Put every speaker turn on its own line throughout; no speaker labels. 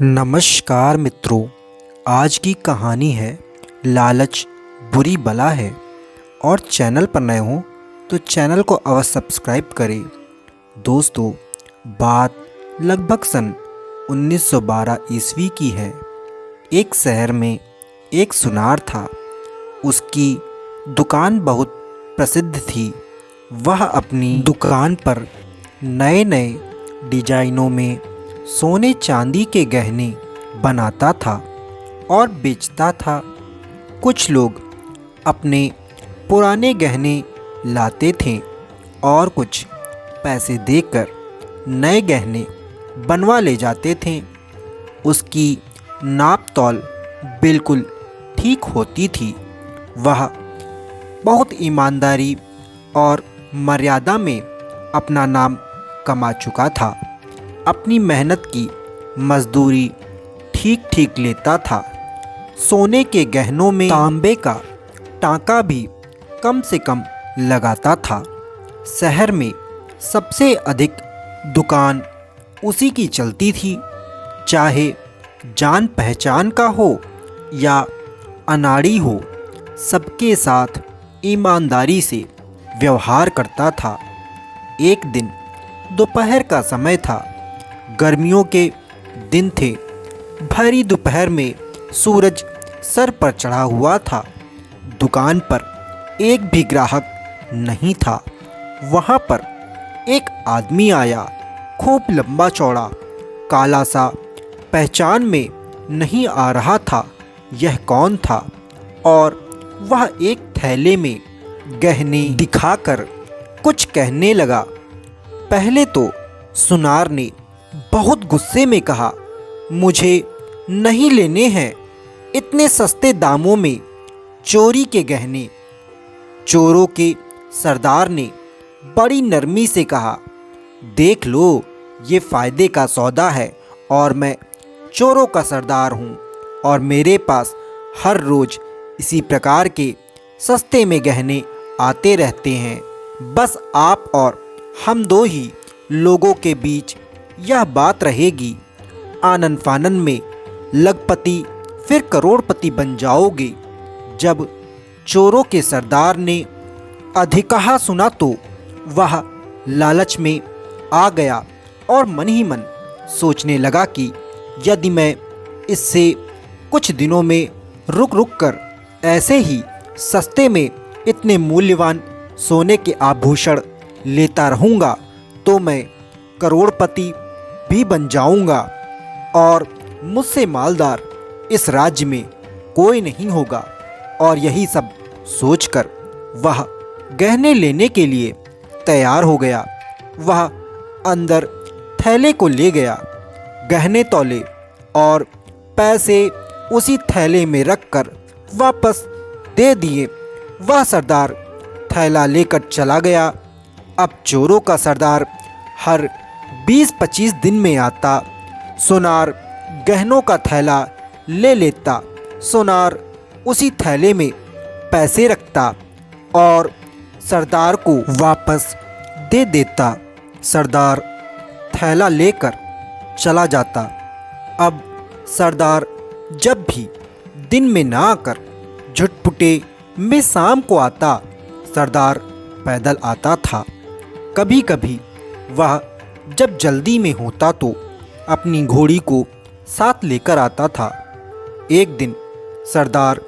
नमस्कार मित्रों। आज की कहानी है लालच बुरी बला है। और चैनल पर नए हो तो चैनल को अवश्य सब्सक्राइब करें। दोस्तों, बात लगभग सन 1912 ईस्वी की है। एक शहर में एक सुनार था। उसकी दुकान बहुत प्रसिद्ध थी। वह अपनी दुकान पर नए नए डिजाइनों में सोने चांदी के गहने बनाता था और बेचता था। कुछ लोग अपने पुराने गहने लाते थे और कुछ पैसे देकर नए गहने बनवा ले जाते थे। उसकी नाप तौल बिल्कुल ठीक होती थी। वह बहुत ईमानदारी और मर्यादा में अपना नाम कमा चुका था। अपनी मेहनत की मजदूरी ठीक ठीक लेता था। सोने के गहनों में तांबे का टांका भी कम से कम लगाता था। शहर में सबसे अधिक दुकान उसी की चलती थी। चाहे जान पहचान का हो या अनाड़ी हो, सबके साथ ईमानदारी से व्यवहार करता था। एक दिन दोपहर का समय था। गर्मियों के दिन थे। भरी दोपहर में सूरज सर पर चढ़ा हुआ था। दुकान पर एक भी ग्राहक नहीं था। वहाँ पर एक आदमी आया। खूब लंबा चौड़ा, काला सा, पहचान में नहीं आ रहा था यह कौन था। और वह एक थैले में गहने दिखाकर कुछ कहने लगा। पहले तो सुनार ने बहुत गुस्से में कहा, मुझे नहीं लेने हैं इतने सस्ते दामों में चोरी के गहने। चोरों के सरदार ने बड़ी नरमी से कहा, देख लो, ये फ़ायदे का सौदा है और मैं चोरों का सरदार हूँ और मेरे पास हर रोज़ इसी प्रकार के सस्ते में गहने आते रहते हैं। बस आप और हम दो ही लोगों के बीच यह बात रहेगी। आनन फानन में लखपति फिर करोड़पति बन जाओगे। जब चोरों के सरदार ने अधिक कहा सुना तो वह लालच में आ गया और मन ही मन सोचने लगा कि यदि मैं इससे कुछ दिनों में रुक रुक कर ऐसे ही सस्ते में इतने मूल्यवान सोने के आभूषण लेता रहूँगा तो मैं करोड़पति भी बन जाऊंगा और मुझसे मालदार इस राज्य में कोई नहीं होगा। और यही सब सोचकर वह गहने लेने के लिए तैयार हो गया। वह अंदर थैले को ले गया, गहने तौले और पैसे उसी थैले में रखकर वापस दे दिए। वह सरदार थैला लेकर चला गया। अब चोरों का सरदार हर 20-25 दिन में आता। सुनार गहनों का थैला ले लेता। सुनार उसी थैले में पैसे रखता और सरदार को वापस दे देता। सरदार थैला लेकर चला जाता। अब सरदार जब भी दिन में ना आकर झुटपुटे में शाम को आता। सरदार पैदल आता था। कभी कभी वह जब जल्दी में होता तो अपनी घोड़ी को साथ लेकर आता था। एक दिन सरदार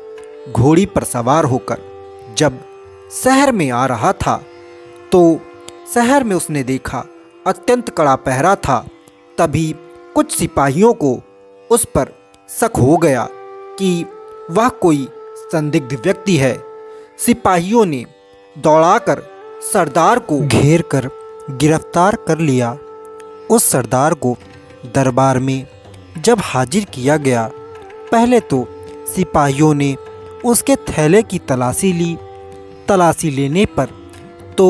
घोड़ी पर सवार होकर जब शहर में आ रहा था तो शहर में उसने देखा अत्यंत कड़ा पहरा था। तभी कुछ सिपाहियों को उस पर शक हो गया कि वह कोई संदिग्ध व्यक्ति है। सिपाहियों ने दौड़ाकर सरदार को घेर कर गिरफ्तार कर लिया। उस सरदार को दरबार में जब हाजिर किया गया, पहले तो सिपाहियों ने उसके थैले की तलाशी ली। तलाशी लेने पर तो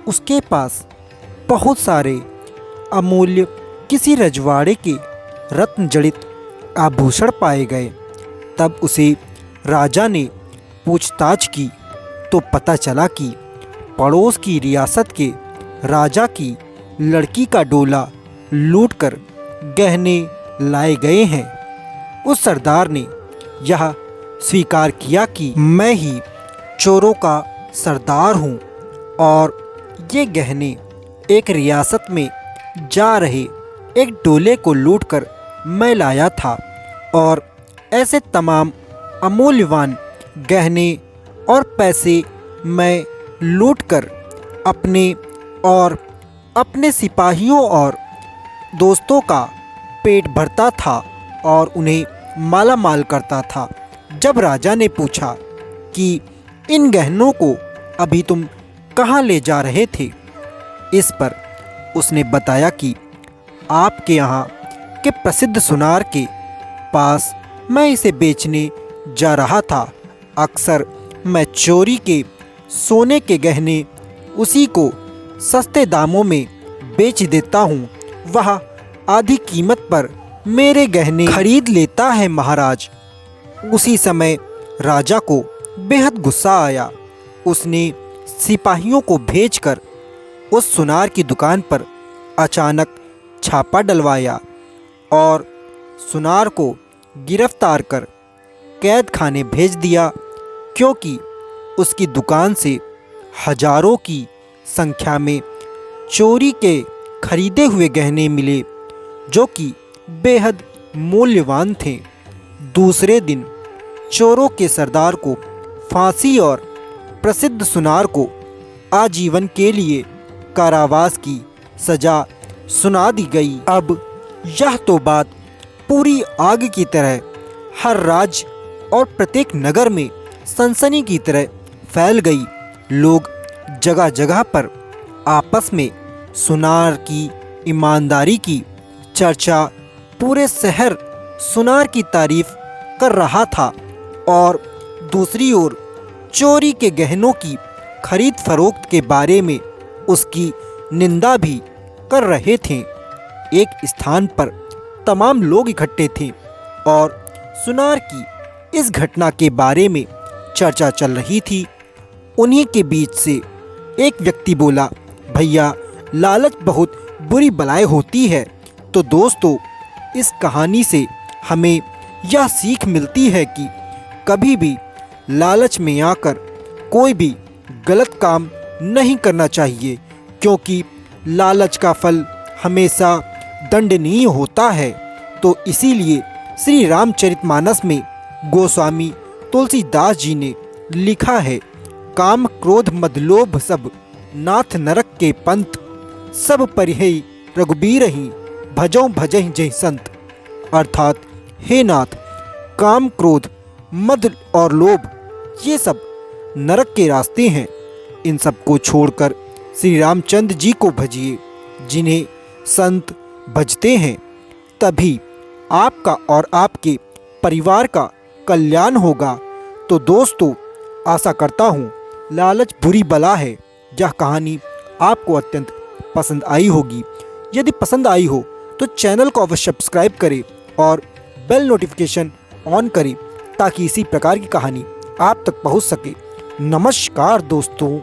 उसके पास बहुत सारे अमूल्य किसी रजवाड़े के रत्न जड़ित आभूषण पाए गए। तब उसे राजा ने पूछताछ की तो पता चला कि पड़ोस की रियासत के राजा की लड़की का डोला लूटकर गहने लाए गए हैं। उस सरदार ने यह स्वीकार किया कि मैं ही चोरों का सरदार हूँ और ये गहने एक रियासत में जा रहे एक डोले को लूटकर मैं लाया था और ऐसे तमाम अमूल्यवान गहने और पैसे मैं लूटकर अपने और अपने सिपाहियों और दोस्तों का पेट भरता था और उन्हें माला माल करता था। जब राजा ने पूछा कि इन गहनों को अभी तुम कहाँ ले जा रहे थे, इस पर उसने बताया कि आपके यहाँ के प्रसिद्ध सुनार के पास मैं इसे बेचने जा रहा था। अक्सर मैं चोरी के सोने के गहने उसी को सस्ते दामों में बेच देता हूँ। वह आधी कीमत पर मेरे गहने खरीद लेता है महाराज। उसी समय राजा को बेहद गुस्सा आया। उसने सिपाहियों को भेजकर उस सुनार की दुकान पर अचानक छापा डलवाया और सुनार को गिरफ्तार कर कैद खाने भेज दिया, क्योंकि उसकी दुकान से हजारों की संख्या में चोरी के खरीदे हुए गहने मिले जो कि बेहद मूल्यवान थे। दूसरे दिन चोरों के सरदार को फांसी और प्रसिद्ध सुनार को आजीवन के लिए कारावास की सजा सुना दी गई। अब यह तो बात पूरी आग की तरह हर राज्य और प्रत्येक नगर में सनसनी की तरह फैल गई। लोग जगह जगह पर आपस में सुनार की ईमानदारी की चर्चा, पूरे शहर सुनार की तारीफ कर रहा था और दूसरी ओर चोरी के गहनों की खरीद फरोख्त के बारे में उसकी निंदा भी कर रहे थे। एक स्थान पर तमाम लोग इकट्ठे थे और सुनार की इस घटना के बारे में चर्चा चल रही थी। उन्हीं के बीच से एक व्यक्ति बोला, भैया, लालच बहुत बुरी बलाएं होती है। तो दोस्तों, इस कहानी से हमें यह सीख मिलती है कि कभी भी लालच में आकर कोई भी गलत काम नहीं करना चाहिए, क्योंकि लालच का फल हमेशा दंडनीय होता है। तो इसीलिए श्री रामचरितमानस में गोस्वामी तुलसीदास जी ने लिखा है, काम क्रोध मद लोभ सब नाथ नरक के पंथ, सब परिहै रघुबीरहि भजौ भजहि जय संत। अर्थात, हे नाथ, काम क्रोध मद और लोभ ये सब नरक के रास्ते हैं। इन सब को छोड़कर श्री रामचंद्र जी को भजिए। जिन्हें संत भजते हैं तभी आपका और आपके परिवार का कल्याण होगा। तो दोस्तों, आशा करता हूँ लालच बुरी बला है यह कहानी आपको अत्यंत पसंद आई होगी। यदि पसंद आई हो तो चैनल को अवश्य सब्सक्राइब करें और बेल नोटिफिकेशन ऑन करें ताकि इसी प्रकार की कहानी आप तक पहुँच सके। नमस्कार दोस्तों।